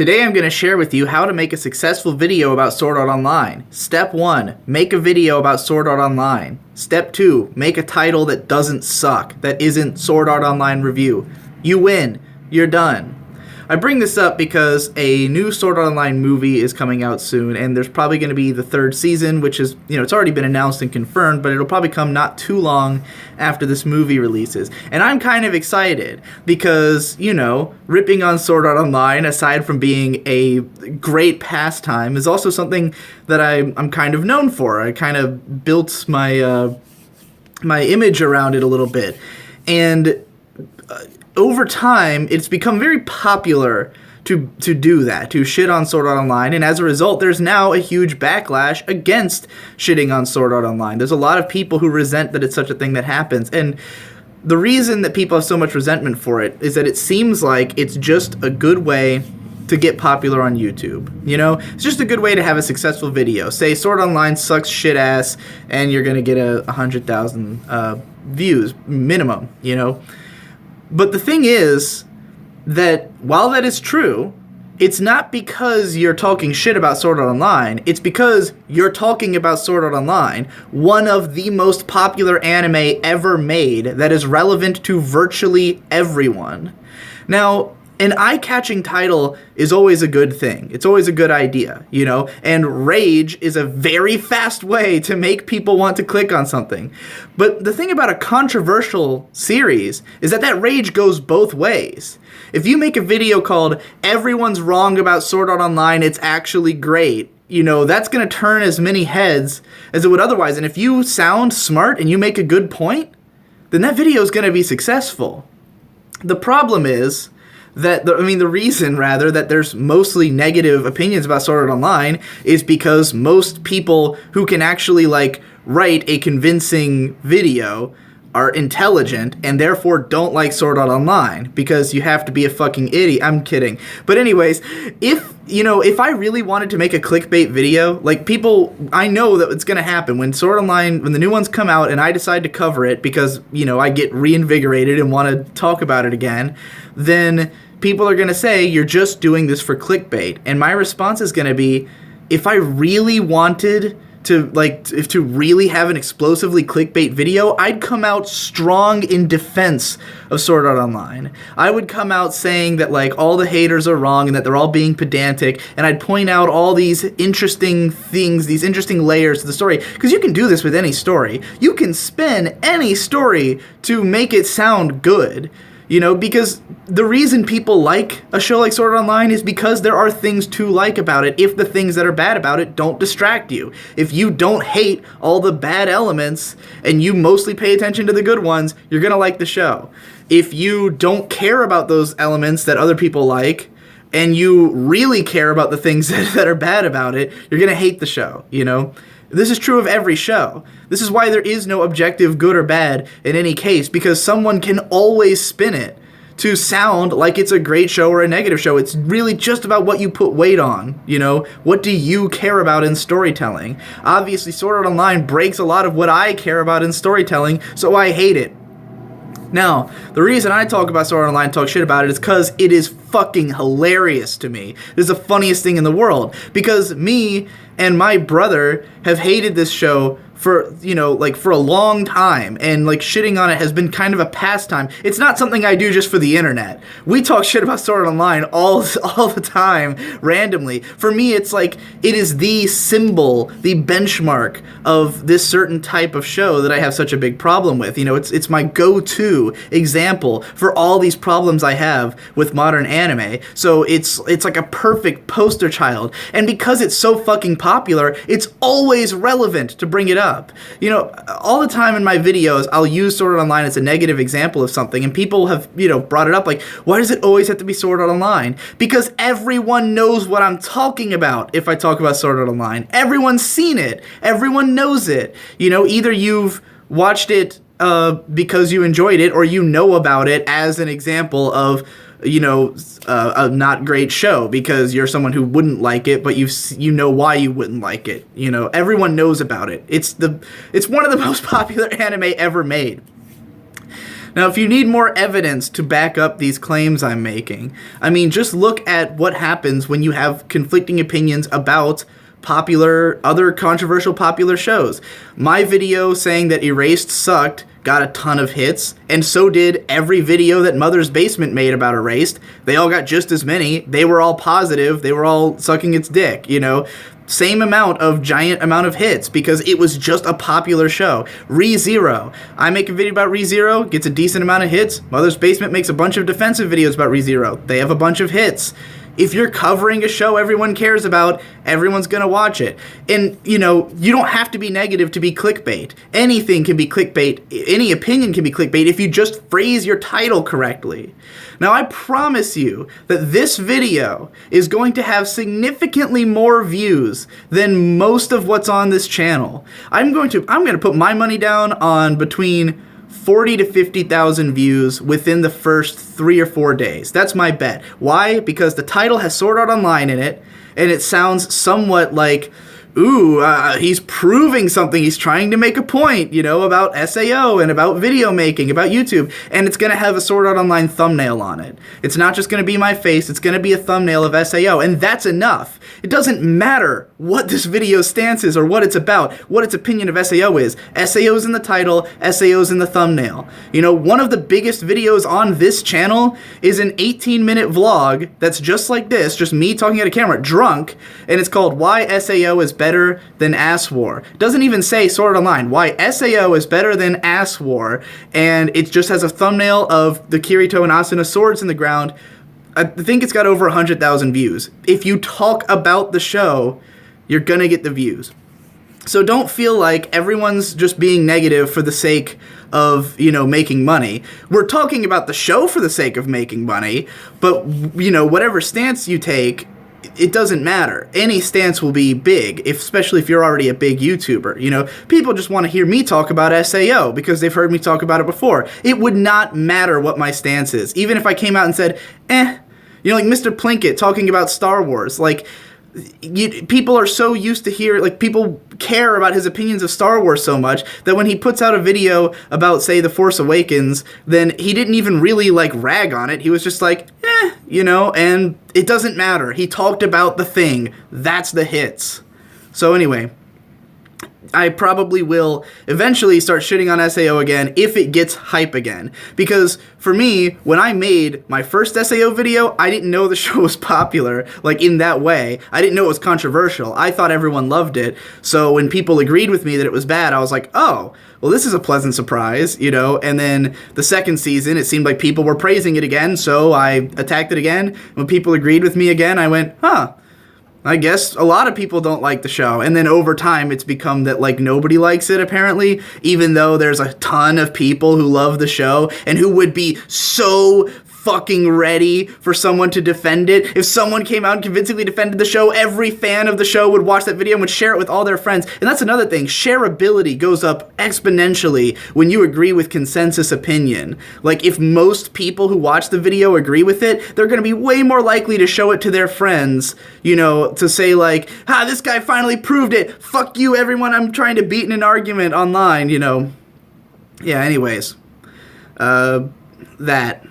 Today I'm going to share with you how to make a successful video about Sword Art Online. Step 1, make a video about Sword Art Online. Step 2, make a title that doesn't suck, that isn't Sword Art Online review. You win. You're done. I bring this up because a new Sword Art Online movie is coming out soon, and there's probably going to be the 3rd season, which is, it's already been announced and confirmed, but it'll probably come not too long after this movie releases. And I'm kind of excited because, ripping on Sword Art Online, aside from being a great pastime, is also something that I'm kind of known for. I kind of built my my image around it a little bit. And over time, it's become very popular to do that, to shit on Sword Art Online, and as a result, there's now a huge backlash against shitting on Sword Art Online. There's a lot of people who resent that it's such a thing that happens, and the reason that people have so much resentment for it is that it seems like it's just a good way to get popular on YouTube. It's just a good way to have a successful video. Say Sword Art Online sucks shit ass, and you're gonna get 100,000 views minimum, But the thing is that while that is true, it's not because you're talking shit about Sword Art Online, it's because you're talking about Sword Art Online, one of the most popular anime ever made that is relevant to virtually everyone. Now, an eye-catching title is always a good thing. It's always a good idea, And rage is a very fast way to make people want to click on something. But the thing about a controversial series is that rage goes both ways. If you make a video called "Everyone's Wrong About Sword Art Online, It's Actually Great," that's going to turn as many heads as it would otherwise. And if you sound smart and you make a good point, then that video is going to be successful. The problem is that the reason that there's mostly negative opinions about Sword Art Online is because most people who can actually write a convincing video are intelligent and therefore don't like Sword Art Online because you have to be a fucking idiot. I'm kidding. But anyways, if I really wanted to make a clickbait video, I know that it's going to happen when Sword Art Online, when the new ones come out and I decide to cover it because, I get reinvigorated and want to talk about it again, then people are going to say, you're just doing this for clickbait. And my response is going to be, if I really wanted to really have an explosively clickbait video, I'd come out strong in defense of Sword Art Online. I would come out saying that all the haters are wrong and that they're all being pedantic, and I'd point out all these interesting things, these interesting layers to the story, because you can do this with any story. You can spin any story to make it sound good. Because the reason people like a show like Sword Art Online is because there are things to like about it if the things that are bad about it don't distract you. If you don't hate all the bad elements and you mostly pay attention to the good ones, you're going to like the show. If you don't care about those elements that other people like and you really care about the things that are bad about it, you're going to hate the show, This is true of every show. This is why there is no objective good or bad in any case, because someone can always spin it to sound like it's a great show or a negative show. It's really just about what you put weight on, What do you care about in storytelling? Obviously, Sword Art Online breaks a lot of what I care about in storytelling, so I hate it. Now, the reason I talk about Sword Art Online and talk shit about it is because it is fucking hilarious to me. It is the funniest thing in the world. Because me and my brother have hated this show for, for a long time, and shitting on it has been kind of a pastime. It's not something I do just for the internet. We talk shit about Sword Art Online all the time, randomly. For me, it's it is the symbol, the benchmark of this certain type of show that I have such a big problem with. It's my go-to example for all these problems I have with modern anime. So it's like a perfect poster child. And because it's so fucking popular, it's always relevant to bring it up. All the time in my videos, I'll use Sword Art Online as a negative example of something, and people have, brought it up why does it always have to be Sword Art Online? Because everyone knows what I'm talking about if I talk about Sword Art Online. Everyone's seen it. Everyone knows it. Either you've watched it because you enjoyed it, or you know about it as an example of a not great show because you're someone who wouldn't like it, but you know why you wouldn't like it. Everyone knows about it. It's one of the most popular anime ever made. Now, if you need more evidence to back up these claims I'm making, I mean, just look at what happens when you have conflicting opinions about other controversial popular shows. My video saying that Erased sucked got a ton of hits, and so did every video that Mother's Basement made about Erased. They all got just as many. They were all positive. They were all sucking its dick, you know? Same giant amount of hits because it was just a popular show. ReZero. I make a video about ReZero, gets a decent amount of hits. Mother's Basement makes a bunch of defensive videos about ReZero. They have a bunch of hits. If you're covering a show everyone cares about, everyone's going to watch it. And, you know, you don't have to be negative to be clickbait. Anything can be clickbait. Any opinion can be clickbait if you just phrase your title correctly. Now, I promise you that this video is going to have significantly more views than most of what's on this channel. I'm going to put my money down on between 40 to 50,000 views within the first 3 or 4 days. That's my bet. Why? Because the title has Sword Art Online in it, and it sounds somewhat like, ooh, he's proving something. He's trying to make a point, you know, about SAO and about video making, about YouTube. And it's going to have a Sword Art Online thumbnail on it. It's not just going to be my face. It's going to be a thumbnail of SAO. And that's enough. It doesn't matter what this video's stance is or what it's about, what its opinion of SAO is. SAO's in the title, SAO's in the thumbnail. You know, one of the biggest videos on this channel is an 18-minute vlog that's just like this, just me talking at a camera, drunk, and it's called Why SAO is Better Than Ass War. It doesn't even say Sword Art Online. Why SAO is Better Than Ass War, and it just has a thumbnail of the Kirito and Asuna swords in the ground. I think it's got over 100,000 views. If you talk about the show, you're gonna get the views. So don't feel like everyone's just being negative for the sake of, you know, making money. We're talking about the show for the sake of making money, but, you know, whatever stance you take, it doesn't matter. Any stance will be big, especially if you're already a big YouTuber. You know, people just want to hear me talk about SAO because they've heard me talk about it before. It would not matter what my stance is. Even if I came out and said, you know, like Mr. Plinkett talking about Star Wars. Like, people are so used to hear, like, people care about his opinions of Star Wars so much that when he puts out a video about, say, The Force Awakens, then he didn't even really, like, rag on it. He was just like, you know, and it doesn't matter. He talked about the thing. That's the hits. So anyway, I probably will eventually start shitting on SAO again if it gets hype again. Because for me, when I made my first SAO video, I didn't know the show was popular, like in that way. I didn't know it was controversial. I thought everyone loved it. So when people agreed with me that it was bad, I was like, oh, well, this is a pleasant surprise, you know? And then the second season, it seemed like people were praising it again, so I attacked it again. When people agreed with me again, I went, I guess a lot of people don't like the show. And then over time, it's become that, like, nobody likes it, apparently, even though there's a ton of people who love the show and who would be so fucking ready for someone to defend it. If someone came out and convincingly defended the show, every fan of the show would watch that video and would share it with all their friends. And that's another thing. Shareability goes up exponentially when you agree with consensus opinion. Like, if most people who watch the video agree with it, they're going to be way more likely to show it to their friends, you know, to say, like, this guy finally proved it. Fuck you, everyone I'm trying to beat in an argument online, you know. Yeah, anyways. That.